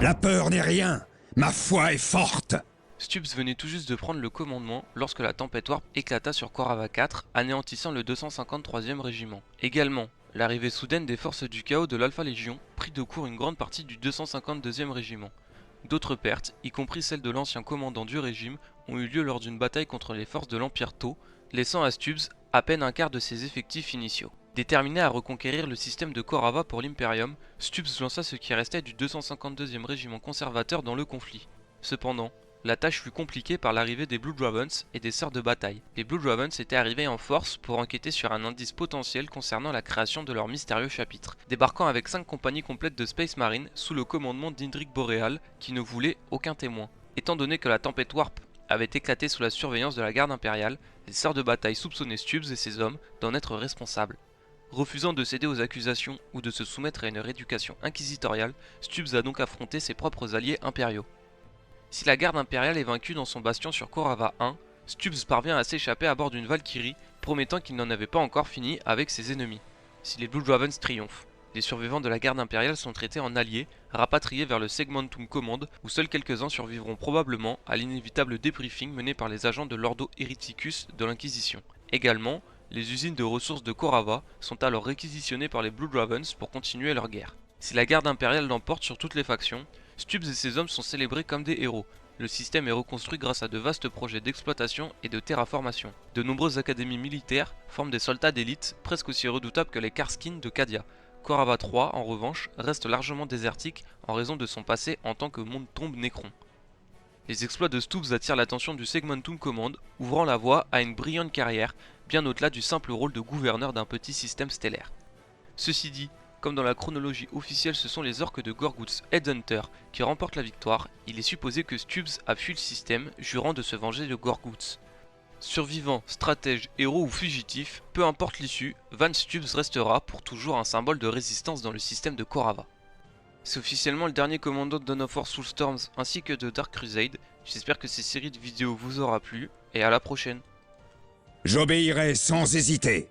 La peur n'est rien. Ma foi est forte. Stubbs venait tout juste de prendre le commandement lorsque la tempête Warp éclata sur Korava 4, anéantissant le 253e régiment. Également, l'arrivée soudaine des forces du chaos de l'Alpha Légion prit de court une grande partie du 252e régiment. D'autres pertes, y compris celles de l'ancien commandant du régime, ont eu lieu lors d'une bataille contre les forces de l'Empire Tau, laissant à Stubbs à peine un quart de ses effectifs initiaux. Déterminé à reconquérir le système de Korava pour l'Imperium, Stubbs lança ce qui restait du 252e régiment conservateur dans le conflit. Cependant, la tâche fut compliquée par l'arrivée des Blue Dravens et des sœurs de bataille. Les Blue Dravens étaient arrivés en force pour enquêter sur un indice potentiel concernant la création de leur mystérieux chapitre, débarquant avec 5 compagnies complètes de Space Marine sous le commandement d'Indrik Boreal qui ne voulait aucun témoin. Étant donné que la tempête Warp avait éclaté sous la surveillance de la garde impériale, les sœurs de bataille soupçonnaient Stubbs et ses hommes d'en être responsables. Refusant de céder aux accusations ou de se soumettre à une rééducation inquisitoriale, Stubbs a donc affronté ses propres alliés impériaux. Si la garde impériale est vaincue dans son bastion sur Korava 1, Stubbs parvient à s'échapper à bord d'une Valkyrie, promettant qu'il n'en avait pas encore fini avec ses ennemis. Si les Blue Dravens triomphent, les survivants de la garde impériale sont traités en alliés, rapatriés vers le Segmentum Command, où seuls quelques-uns survivront probablement à l'inévitable débriefing mené par les agents de l'Ordo Hereticus de l'Inquisition. Également, les usines de ressources de Korava sont alors réquisitionnées par les Blue Dravens pour continuer leur guerre. Si la garde impériale l'emporte sur toutes les factions, Stubbs et ses hommes sont célébrés comme des héros. Le système est reconstruit grâce à de vastes projets d'exploitation et de terraformation. De nombreuses académies militaires forment des soldats d'élite presque aussi redoutables que les Karskins de Cadia. Korava 3, en revanche, reste largement désertique en raison de son passé en tant que monde tombe Necron. Les exploits de Stubbs attirent l'attention du Segmentum Command, ouvrant la voie à une brillante carrière, bien au-delà du simple rôle de gouverneur d'un petit système stellaire. Ceci dit, comme dans la chronologie officielle ce sont les orques de Gorguts Headhunter qui remportent la victoire, il est supposé que Stubbs a fui le système, jurant de se venger de Gorguts. Survivant, stratège, héros ou fugitif, peu importe l'issue, Van Stubbs restera pour toujours un symbole de résistance dans le système de Korava. C'est officiellement le dernier commando de Dawn of War Soulstorms ainsi que de Dark Crusade. J'espère que cette série de vidéos vous aura plu et à la prochaine. J'obéirai sans hésiter.